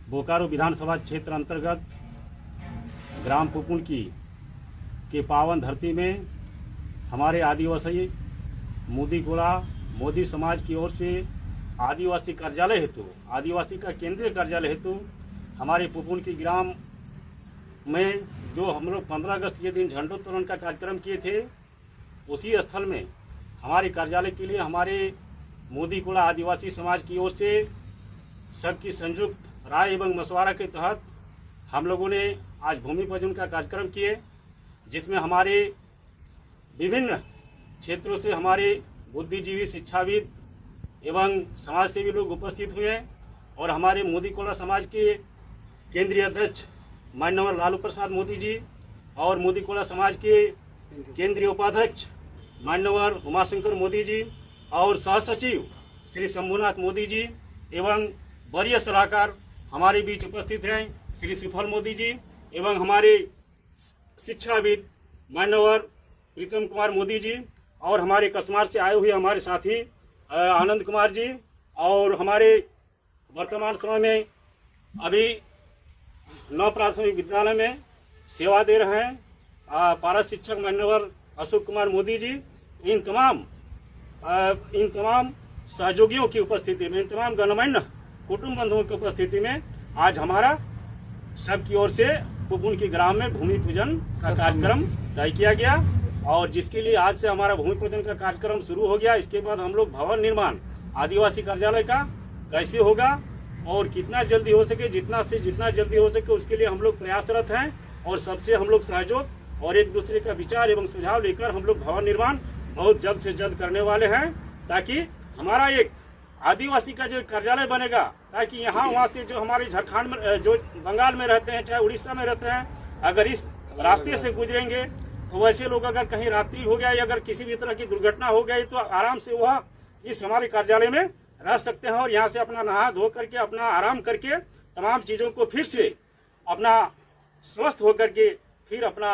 बोकारो विधानसभा क्षेत्र अंतर्गत ग्राम पुपुनकी के पावन धरती में हमारे आदिवासी मोदी समाज की ओर से आदिवासी कार्यालय हेतु, आदिवासी का केंद्रीय कार्यालय हेतु हमारे पुपुनकी ग्राम में जो हम लोग 15 अगस्त के दिन झंडोत्तोलन का कार्यक्रम किए थे, उसी स्थल में हमारे कार्यालय के लिए हमारे मोदीकुला आदिवासी समाज की ओर से सबकी संयुक्त राय एवं मशवरा के तहत हम लोगों ने आज भूमि पूजन का कार्यक्रम किए, जिसमें हमारे विभिन्न क्षेत्रों से हमारे बुद्धिजीवी, शिक्षाविद एवं समाजसेवी लोग उपस्थित हुए और हमारे मोदीकुला समाज के केंद्रीय अध्यक्ष माननीय लालू प्रसाद मोदी जी और मोदीकुला समाज के केंद्रीय उपाध्यक्ष माननीय उमाशंकर मोदी जी और सहसचिव श्री शंभुनाथ मोदी जी एवं वरीय सलाहकार हमारे बीच उपस्थित हैं श्री सुफल मोदी जी एवं हमारे शिक्षाविद माननीय प्रीतम कुमार मोदी जी और हमारे कसमार से आए हुए हमारे साथी आनंद कुमार जी और हमारे वर्तमान समय में अभी 9 प्राथमिक विद्यालय में सेवा दे रहे हैं पारा शिक्षक मान्यवर अशोक कुमार मोदी जी। इन तमाम सहयोगियों की उपस्थिति में, इन तमाम गणमान्य कुटुंब बंधुओं की उपस्थिति में आज हमारा सबकी ओर से पुपुनकी ग्राम में भूमि पूजन का कार्यक्रम तय किया गया और जिसके लिए आज से हमारा भूमि पूजन का कार्यक्रम शुरू हो गया। इसके बाद हम लोग भवन निर्माण आदिवासी कार्यालय का कैसे होगा और कितना जल्दी हो सके, जितना से जितना जल्दी हो सके उसके लिए हम लोग प्रयासरत हैं और सबसे हम लोग सहयोग और एक दूसरे का विचार एवं सुझाव लेकर हम लोग भवन निर्माण बहुत जल्द से जल्द करने वाले हैं, ताकि हमारा एक आदिवासी का जो कार्यालय बनेगा, ताकि यहाँ वहाँ से जो हमारे झारखंड में, जो बंगाल में रहते हैं, चाहे उड़ीसा में रहते हैं, अगर इस रास्ते से गुजरेंगे तो वैसे लोग अगर कहीं रात्रि हो गया या अगर किसी भी तरह की दुर्घटना हो गई तो आराम से वह इस हमारे कार्यालय में रह सकते हैं और यहाँ से अपना नहा धो करके अपना आराम करके तमाम चीज़ों को फिर से अपना स्वस्थ होकर के फिर अपना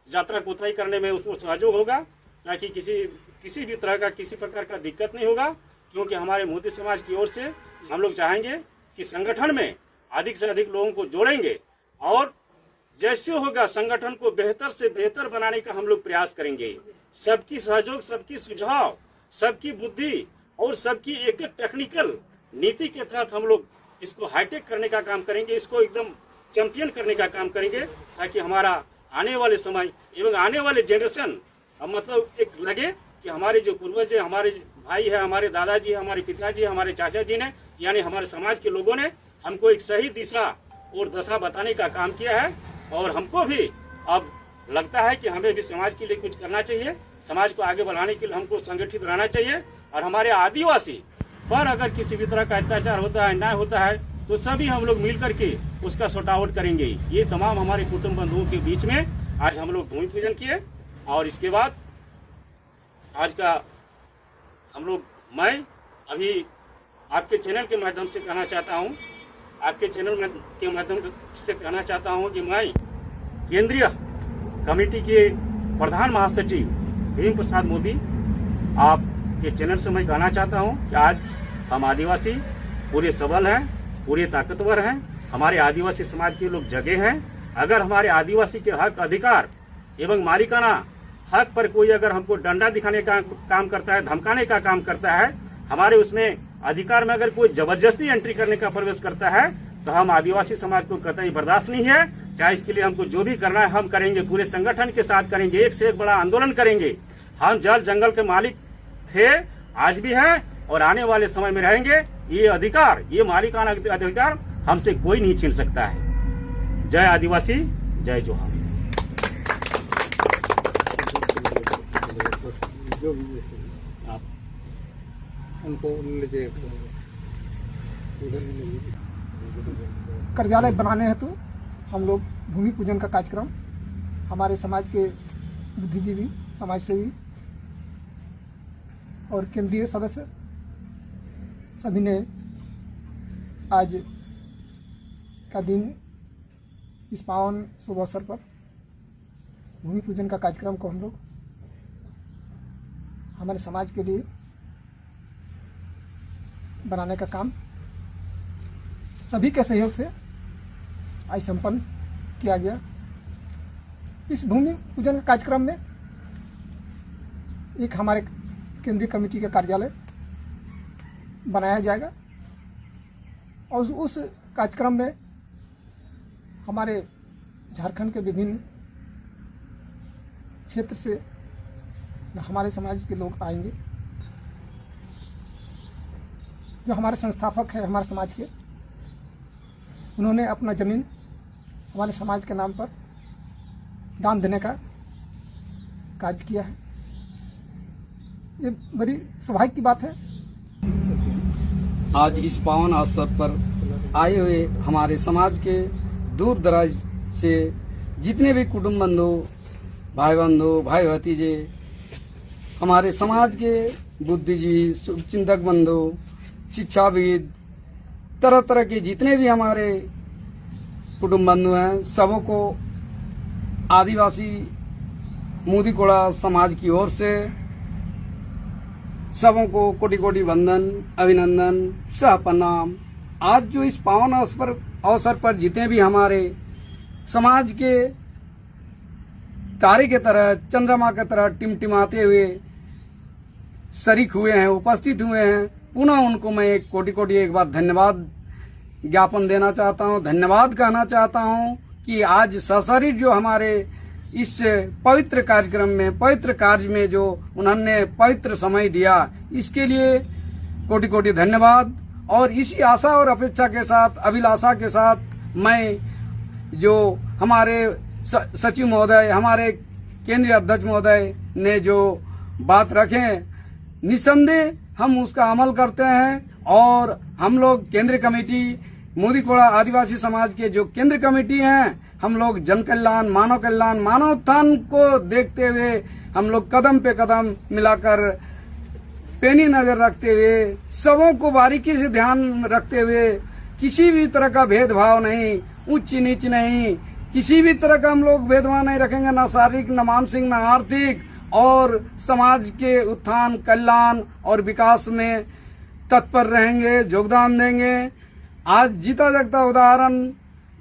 यात्रा को तय करने में उसको सहयोग होगा, ताकि किसी भी तरह का किसी प्रकार का दिक्कत नहीं होगा। क्योंकि हमारे मोदी समाज की ओर से हम लोग चाहेंगे कि संगठन में अधिक से अधिक लोगों को जोड़ेंगे और जैसे होगा संगठन को बेहतर से बेहतर बनाने का हम लोग प्रयास करेंगे। सबकी सहयोग, सबकी सुझाव, सबकी बुद्धि और सबकी एक एक टेक्निकल नीति के तहत हम लोग इसको हाईटेक करने का काम करेंगे, इसको एकदम चैंपियन करने का काम करेंगे, ताकि हमारा आने वाले समय एवं आने वाले जनरेशन मतलब एक लगे कि हमारे जो पूर्वज है, हमारे भाई है, हमारे दादाजी है, हमारे पिताजी, हमारे चाचा जी ने, यानी हमारे समाज के लोगों ने हमको एक सही दिशा और दशा बताने का काम किया है और हमको भी अब लगता है कि हमें भी समाज के लिए कुछ करना चाहिए, समाज को आगे बढ़ाने के लिए हमको संगठित रहना चाहिए और हमारे आदिवासी पर अगर किसी भी तरह का अत्याचार होता है, अन्याय होता है, तो सभी हम लोग मिल करके उसका सॉर्ट आउट करेंगे। ये तमाम हमारे कुटुंब बंधुओं के बीच में आज हम लोग भूमि पूजन किए और इसके बाद आज का हम लोग, मैं अभी आपके चैनल के माध्यम से कहना चाहता हूँ, आपके चैनल के माध्यम से कहना चाहता हूँ कि मैं केंद्रीय कमेटी के प्रधान महासचिव भीम प्रसाद मोदी आपके चैनल से मैं कहना चाहता हूँ कि आज हम आदिवासी पूरे सबल हैं, पूरे ताकतवर हैं, हमारे आदिवासी समाज के लोग जगे हैं। अगर हमारे आदिवासी के हक, अधिकार एवं मालिकाना हक पर कोई अगर हमको डंडा दिखाने का काम करता है, धमकाने का काम करता है, हमारे उसमें अधिकार में अगर कोई जबरदस्ती एंट्री करने का प्रवेश करता है, तो हम आदिवासी समाज को कतई बर्दाश्त नहीं है। चाहे इसके लिए हमको जो भी करना है हम करेंगे, पूरे संगठन के साथ करेंगे, एक से एक बड़ा आंदोलन करेंगे। हम जल जंगल के मालिक थे, आज भी हैं और आने वाले समय में रहेंगे। ये अधिकार, ये मालिकाना अधिकार हमसे कोई नहीं छीन सकता है। जय आदिवासी, जय जोहार। आप उनको कार्यालय बनाने हेतु हम लोग भूमि पूजन का कार्यक्रम हमारे समाज के बुद्धिजीवी, समाजसेवी और केंद्रीय सदस्य सभी ने आज का दिन इस पावन शुभ अवसर पर भूमि पूजन का कार्यक्रम को हम लोग हमारे समाज के लिए बनाने का काम सभी के सहयोग से आज संपन्न किया गया। इस भूमि पूजन कार्यक्रम में एक हमारे केंद्रीय कमेटी का कार्यालय बनाया जाएगा और उस कार्यक्रम में हमारे झारखंड के विभिन्न क्षेत्र से हमारे समाज के लोग आएंगे। जो हमारे संस्थापक हैं हमारे समाज के, उन्होंने अपना ज़मीन हमारे समाज के नाम पर दान देने का कार्य किया है। ये बड़ी सौभाग्य की बात है। आज इस पावन अवसर पर आए हुए हमारे समाज के दूर दराज से जितने भी कुटुंब बंधु, भाई भतीजे, हमारे समाज के बुद्धिजीवी, शुभचिंतक बंधु, शिक्षाविद, तरह तरह के जितने भी हमारे कुटुंब बंधु हैं, सबों को आदिवासी मुदीकोड़ा समाज की ओर से सबों को कोटि कोटि वंदन, अभिनंदन, सह प्रणाम। आज जो इस पावन अवसर पर जितने भी हमारे समाज के तारे के तरह, चंद्रमा के तरह टिमटिमाते हुए शरीक हुए हैं, उपस्थित हुए हैं, पुनः उनको मैं एक कोटि कोटि एक बार धन्यवाद ज्ञापन देना चाहता हूं, धन्यवाद कहना चाहता हूं कि आज सशरीर जो हमारे इस पवित्र कार्यक्रम में, पवित्र कार्य में जो उन्होंने पवित्र समय दिया, इसके लिए कोटि कोटि धन्यवाद। और इसी आशा और अपेक्षा के साथ, अभिलाषा के साथ मैं जो हमारे सचिव महोदय, हमारे केंद्रीय अध्यक्ष महोदय ने जो बात रखे, निसंदेह हम उसका अमल करते हैं। और हम लोग केंद्रीय कमेटी, मुदीकोड़ा आदिवासी समाज के जो केंद्रीय कमेटी हैं, हम लोग जन कल्याण, मानव उत्थान को देखते हुए हम लोग कदम पे कदम मिलाकर पेनी नजर रखते हुए, सबों को बारीकी से ध्यान रखते हुए, किसी भी तरह का भेदभाव नहीं, उच्च नीच नहीं, किसी भी तरह का हम लोग भेदभाव नहीं रखेंगे, ना शारीरिक, ना मानसिक, ना आर्थिक, और समाज के उत्थान, कल्याण और विकास में तत्पर रहेंगे, योगदान देंगे। आज जीता जागता उदाहरण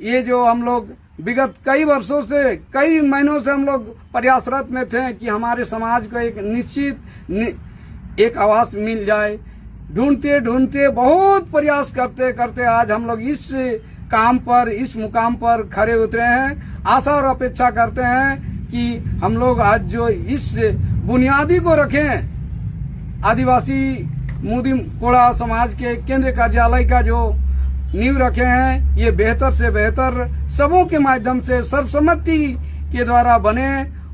ये जो हम लोग विगत कई वर्षों से, कई महीनों से हम लोग प्रयासरत में थे कि हमारे समाज को एक निश्चित एक आवास मिल जाए। ढूंढते ढूंढते, बहुत प्रयास करते करते आज हम लोग इस काम पर, इस मुकाम पर खड़े उतरे हैं। आशा और अपेक्षा करते हैं कि हम लोग आज जो इस बुनियादी को रखें, आदिवासी मुदीकोड़ा समाज के केंद्रीय कार्यालय का जो नींव रखे हैं, ये बेहतर से बेहतर सबों के माध्यम से सर्वसम्मति के द्वारा बने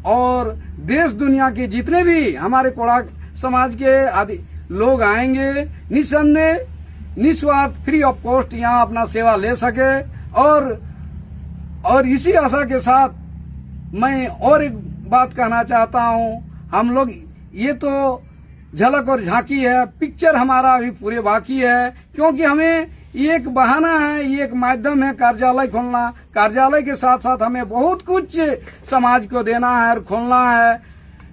और देश दुनिया के जितने भी हमारे कोड़ा समाज के आदि लोग आएंगे, निसंदेह, निस्वार्थ, फ्री ऑफ कॉस्ट यहाँ अपना सेवा ले सके। और इसी आशा के साथ मैं और एक बात कहना चाहता हूँ, हम लोग ये तो झलक और झांकी है, पिक्चर हमारा अभी पूरे बाकी है, क्योंकि हमें ये एक बहाना है, ये एक माध्यम है कार्यालय खोलना। कार्यालय के साथ साथ हमें बहुत कुछ समाज को देना है और खोलना है।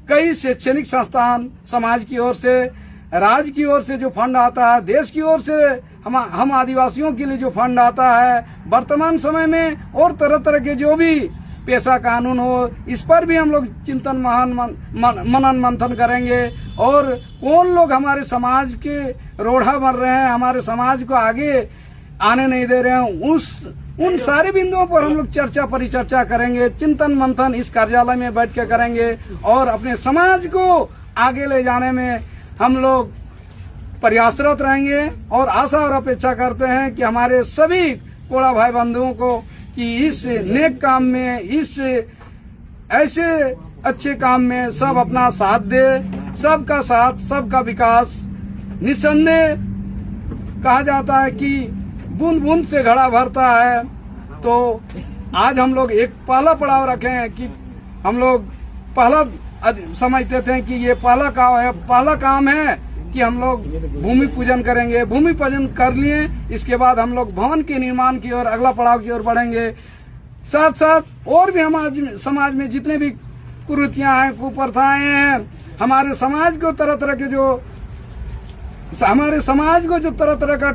कई शैक्षणिक संस्थान समाज की ओर से, राज्य की ओर से जो फंड आता है, देश की ओर से हम आदिवासियों के लिए जो फंड आता है, वर्तमान समय में और तरह तरह के जो भी पेशा कानून हो, इस पर भी हम लोग चिंतन मनन मंथन करेंगे। और कौन लोग हमारे समाज के रोड़ा बन रहे हैं, हमारे समाज को आगे आने नहीं दे रहे हैं, उन सारे बिंदुओं पर हम लोग चर्चा परिचर्चा करेंगे, चिंतन मंथन इस कार्यालय में बैठ के करेंगे। और अपने समाज को आगे ले जाने में हम लोग प्रयासरत रहेंगे। और आशा और अपेक्षा करते हैं कि हमारे सभी कोड़ा भाई बंधुओं को कि इस नेक काम में, इस ऐसे अच्छे काम में सब अपना साथ दे। सबका साथ, सबका विकास। निसंदेह कहा जाता है कि बूंद बूंद से घड़ा भरता है। तो आज हम लोग एक पहला पड़ाव रखे हैं कि हम लोग पहला समझते थे कि ये पहला काम है कि हम लोग भूमि पूजन करेंगे। भूमि पूजन कर लिए, इसके बाद हम लोग भवन के निर्माण की ओर, अगला पड़ाव की ओर बढ़ेंगे। साथ साथ और भी हमारे समाज में जितने भी कुरीतियां हैं, कुप्रथाएं हैं, हमारे समाज को तरह तरह के जो, हमारे समाज को जो तरह तरह का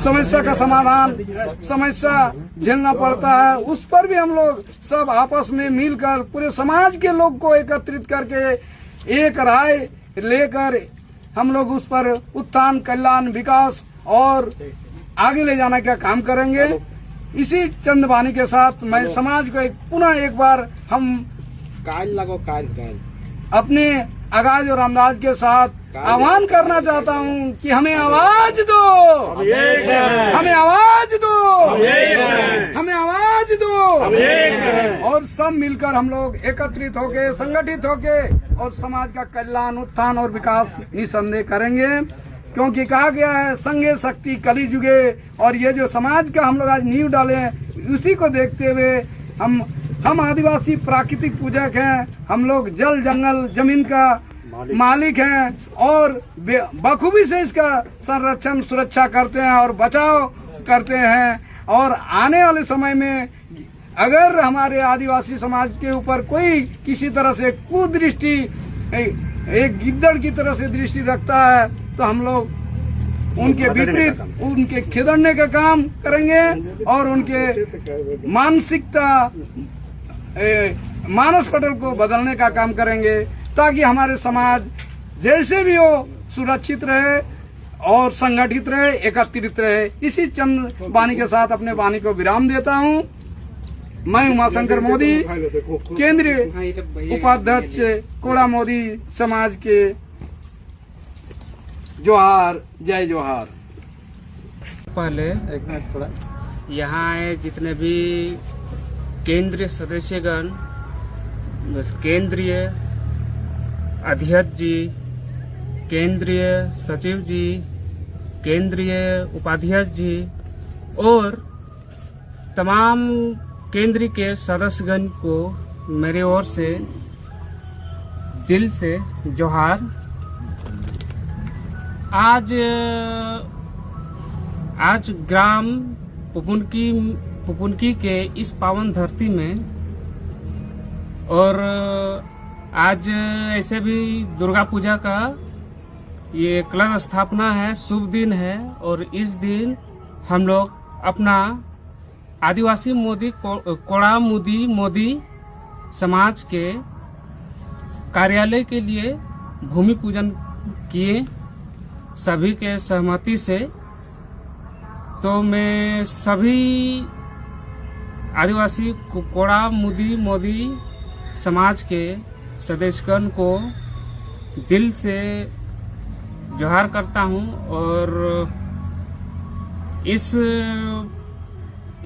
समस्या का समाधान, समस्या झेलना पड़ता है, उस पर भी हम लोग सब आपस में मिलकर पूरे समाज के लोग को एकत्रित करके एक राय लेकर हम लोग उस पर उत्थान, कल्याण, विकास और आगे ले जाने का काम करेंगे। इसी चंद वाणी के साथ मैं समाज को पुनः एक बार हम अपने आगाज और अंदाज के साथ आह्वान करना चाहता हूं कि हमें आवाज दो, हमें आवाज दो, हमें आवाज दो, और सब मिलकर हम लोग एकत्रित होके, संगठित होके और समाज का कल्याण, उत्थान और विकास निसंदेह करेंगे। क्योंकि कहा गया है संगे शक्ति कली जुगे, और ये जो समाज का हम लोग आज नींव डाले हैं उसी को देखते हुए हम आदिवासी प्राकृतिक पूजक हैं। हम लोग जल, जंगल, जमीन का मालिक हैं और बखूबी से इसका संरक्षण, सुरक्षा करते हैं और बचाव करते हैं। और आने वाले समय में अगर हमारे आदिवासी समाज के ऊपर कोई किसी तरह से कुदृष्टि, एक गिद्दड़ की तरह से दृष्टि रखता है तो हम लोग उनके विपरीत उनके खिदड़ने का काम करेंगे और उनके मानसिकता, मानस पटल को बदलने का काम करेंगे, ताकि हमारे समाज जैसे भी हो सुरक्षित रहे और संगठित रहे, एकत्रित रहे। इसी चंद वाणी के साथ अपने वाणी को विराम देता हूं। मैं उमाशंकर मोदी, केंद्रीय उपाध्यक्ष कोड़ा मोदी समाज के। जोहार, जय जोहार। पहले एक मिनट थोड़ा यहाँ आए जितने भी केंद्रीय सदस्यगण, केंद्रीय अध्यक्ष जी, केंद्रीय सचिव जी, केंद्रीय उपाध्यक्ष जी और तमाम केंद्र के सदस्यगण को मेरे ओर से दिल से जोहार। आज ग्राम पुपुनकी के इस पावन धरती में, और आज ऐसे भी दुर्गा पूजा का ये कलश स्थापना है, शुभ दिन है। और इस दिन हम लोग अपना आदिवासी कोड़ा मोदी समाज के कार्यालय के लिए भूमि पूजन किए सभी के सहमति से। तो मैं सभी आदिवासी कोड़ा मोदी समाज के सदस्यगण को दिल से जोहार करता हूं और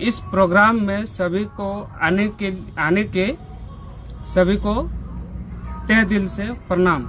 इस प्रोग्राम में सभी को आने के सभी को तहे दिल से प्रणाम।